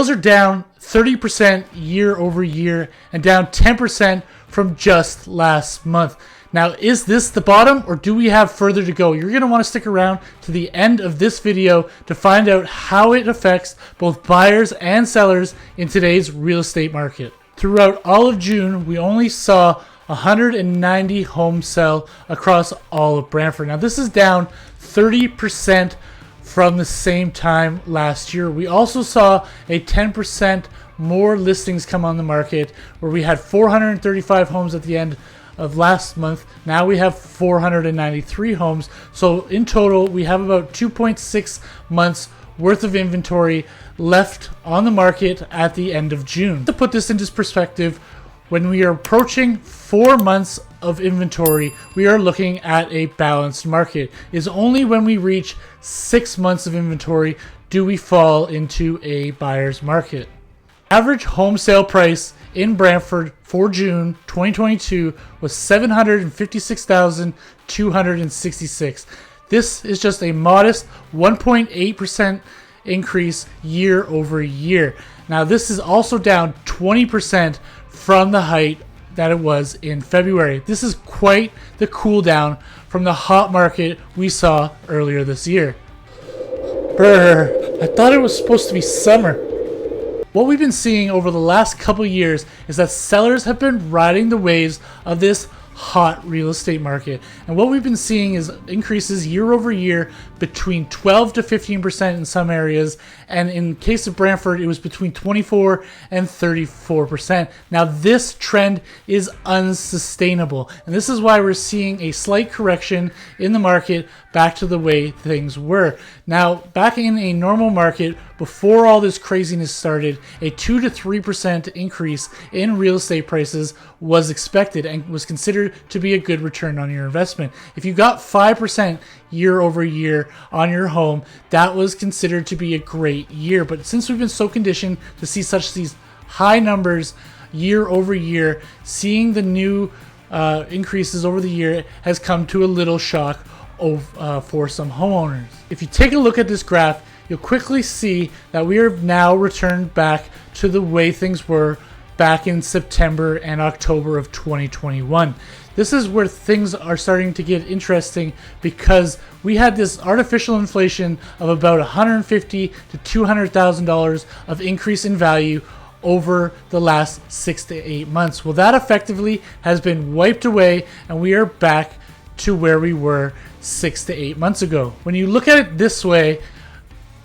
Sales are down 30% year over year and down 10% from just last month. Now, is this the bottom or do we have further to go? You're going to want to stick around to the end of this video to find out how it affects both buyers and sellers in today's real estate market. Throughout all of June, we only saw 190 homes sell across all of Brantford. Now, this is down 30% from the same time last year. We also saw a 10% more listings come on the market, where we had 435 homes at the end of last month. Now we have 493 homes. So in total, we have about 2.6 months worth of inventory left on the market at the end of June. To put this into perspective, when we are approaching 4 months of inventory, we are looking at a balanced market. It's only when we reach 6 months of inventory do we fall into a buyer's market. Average home sale price in Brantford for June 2022 was $756,266. This is just a modest 1.8% increase year over year. Now, this is also down 20% from the height that it was in February. This is quite the cool down from the hot market we saw earlier this year. Brr, I thought it was supposed to be summer. What we've been seeing over the last couple years is that sellers have been riding the waves of this hot real estate market. And what we've been seeing is increases year over year between 12 to 15% in some areas. And in case of Brantford, it was between 24 and 34%. Now, this trend is unsustainable. And this is why we're seeing a slight correction in the market back to the way things were. Now, back in a normal market, before all this craziness started, a 2 to 3% increase in real estate prices was expected and was considered to be a good return on your investment. If you got 5% year over year on your home, that was considered to be a great year. But since we've been so conditioned to see these high numbers year over year, seeing the new increases over the year has come to a little shock for some homeowners. If you take a look at this graph, you'll quickly see that we are now returned back to the way things were back in September and October of 2021. This is where things are starting to get interesting, because we had this artificial inflation of about $150,000 to $200,000 of increase in value over the last 6 to 8 months. Well, that effectively has been wiped away, and we are back to where we were 6 to 8 months ago. When you look at it this way,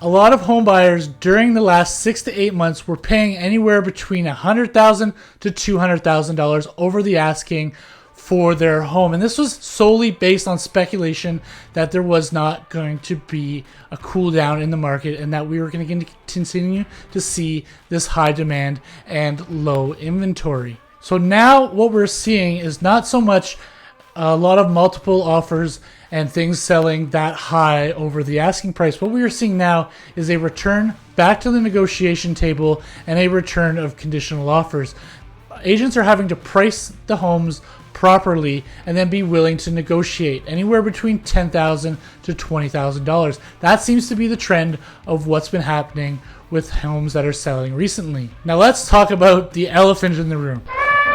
a lot of home buyers during the last 6 to 8 months were paying anywhere between $100,000 to $200,000 over the asking for their home. And this was solely based on speculation that there was not going to be a cool down in the market, and that we were going to continue to see this high demand and low inventory. So now what we're seeing is not so much a lot of multiple offers and things selling that high over the asking price. What we are seeing now is a return back to the negotiation table and a return of conditional offers. Agents are having to price the homes properly and then be willing to negotiate anywhere between $10,000 to $20,000. That seems to be the trend of what's been happening with homes that are selling recently. Now let's talk about the elephant in the room.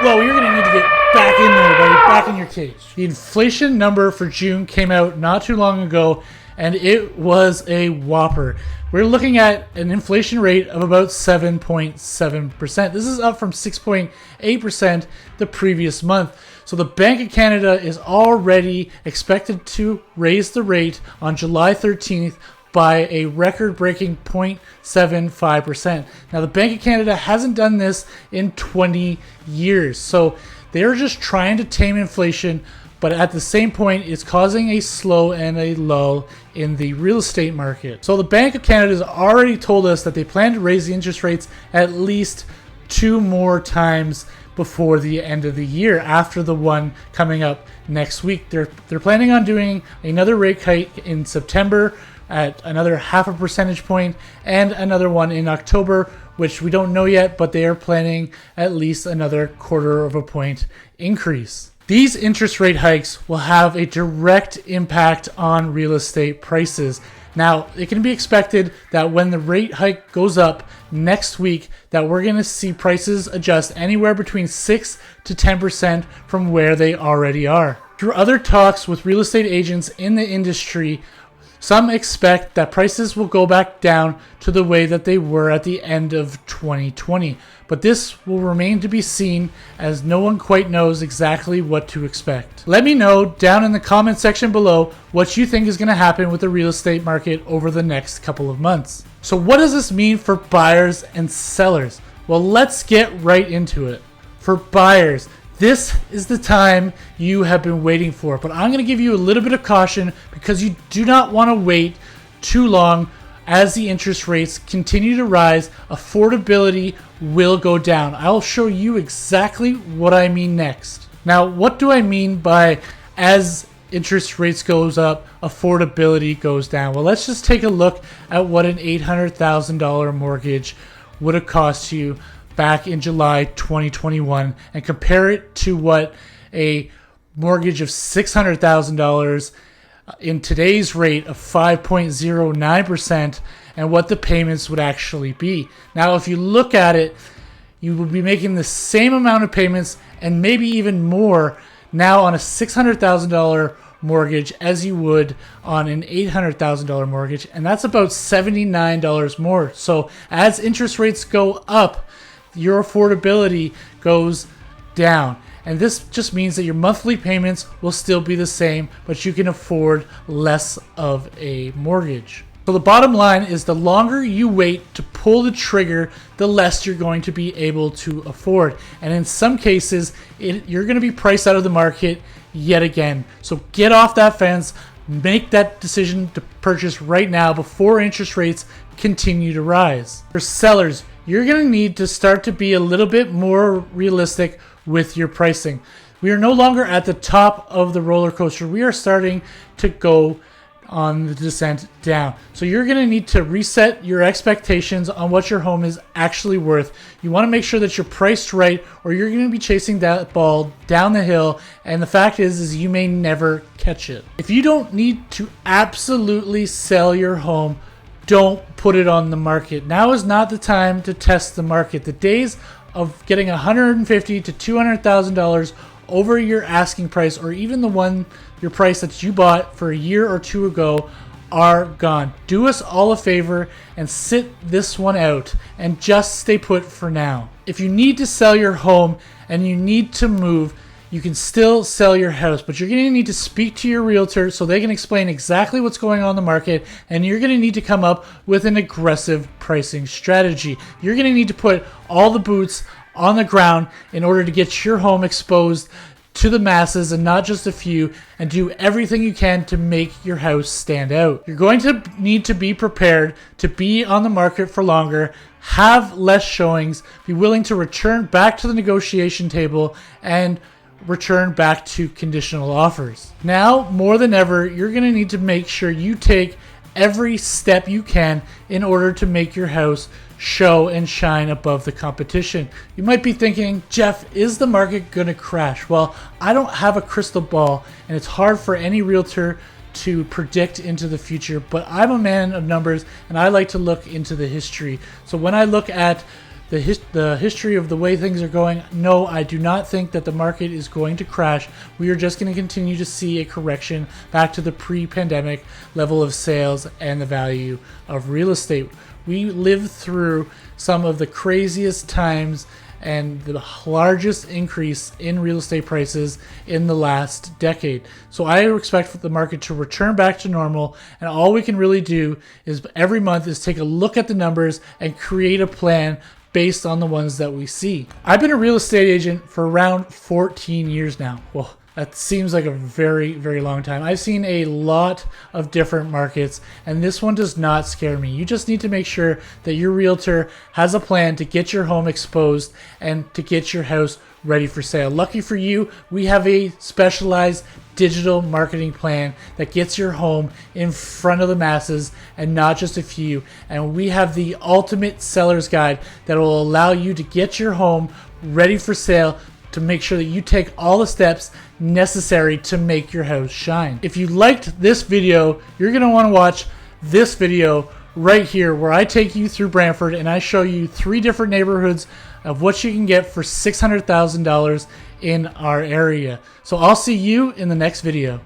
Whoa, you're gonna need to get back in there, buddy, back in your cage. The inflation number for June came out not too long ago, and it was a whopper. We're looking at an inflation rate of about 7.7%. This is up from 6.8% the previous month. So the Bank of Canada is already expected to raise the rate on July 13th by a record-breaking 0.75%. Now, the Bank of Canada hasn't done this in 20 years. So they're just trying to tame inflation, but at the same point, it's causing a slow and a lull in the real estate market. So the Bank of Canada has already told us that they plan to raise the interest rates at least 2 more times before the end of the year, after the one coming up next week. They're planning on doing another rate hike in September at another 0.5 percentage point, and another one in October, which we don't know yet, but they are planning at least another 0.25 point increase. These interest rate hikes will have a direct impact on real estate prices. Now, it can be expected that when the rate hike goes up next week, that we're going to see prices adjust anywhere between 6 to 10% from where they already are. Through other talks with real estate agents in the industry, some expect that prices will go back down to the way that they were at the end of 2020. But this will remain to be seen, as no one quite knows exactly what to expect. Let me know down in the comment section below what you think is going to happen with the real estate market over the next couple of months. So what does this mean for buyers and sellers? Well, let's get right into it. For buyers, this is the time you have been waiting for, but I'm going to give you a little bit of caution because you do not want to wait too long. As the interest rates continue to rise, affordability will go down. I'll show you exactly what I mean next. Now, what do I mean by as interest rates goes up, affordability goes down? Well, let's just take a look at what an $800,000 mortgage would have cost you back in July 2021 and compare it to what a mortgage of $600,000 in today's rate of 5.09% and what the payments would actually be. Now, if you look at it, you would be making the same amount of payments and maybe even more now on a $600,000 mortgage as you would on an $800,000 mortgage, and that's about $79 more. So as interest rates go up, your affordability goes down. And this just means that your monthly payments will still be the same, but you can afford less of a mortgage. So the bottom line is the longer you wait to pull the trigger, the less you're going to be able to afford. And in some cases, you're going to be priced out of the market yet again. So get off that fence, make that decision to purchase right now before interest rates continue to rise. For sellers, you're going to need to start to be a little bit more realistic with your pricing. We are no longer at the top of the roller coaster. We are starting to go on the descent down. So you're going to need to reset your expectations on what your home is actually worth. You want to make sure that you're priced right, or you're going to be chasing that ball down the hill, and the fact is you may never catch it. If you don't need to absolutely sell your home, don't put it on the market. Now is not the time to test the market. The days of getting $150,000 to $200,000 over your asking price, or even your price that you bought for a year or two ago, are gone. Do us all a favor and sit this one out and just stay put for now. If you need to sell your home and you need to move, you can still sell your house, but you're going to need to speak to your realtor so they can explain exactly what's going on in the market, and you're going to need to come up with an aggressive pricing strategy. You're going to need to put all the boots on the ground in order to get your home exposed to the masses and not just a few, and do everything you can to make your house stand out. You're going to need to be prepared to be on the market for longer, have less showings, be willing to return back to the negotiation table, and return back to conditional offers. Now, more than ever, you're going to need to make sure you take every step you can in order to make your house show and shine above the competition. You might be thinking, Jeff, is the market going to crash? Well, I don't have a crystal ball, and it's hard for any realtor to predict into the future, but I'm a man of numbers and I like to look into the history. So when I look at the history of the way things are going, no, I do not think that the market is going to crash. We are just going to continue to see a correction back to the pre-pandemic level of sales and the value of real estate. We lived through some of the craziest times and the largest increase in real estate prices in the last decade. So I expect the market to return back to normal, and all we can really do is every month is take a look at the numbers and create a plan based on the ones that we see. I've been a real estate agent for around 14 years now. Well, that seems like a very, very long time. I've seen a lot of different markets, and this one does not scare me. You just need to make sure that your realtor has a plan to get your home exposed and to get your house ready for sale. Lucky for you, we have a specialized digital marketing plan that gets your home in front of the masses and not just a few. And we have the ultimate seller's guide that will allow you to get your home ready for sale, to make sure that you take all the steps necessary to make your house shine. If you liked this video, you're going to want to watch this video right here, where I take you through Brantford and I show you 3 different neighborhoods of what you can get for $600,000 in our area. So I'll see you in the next video.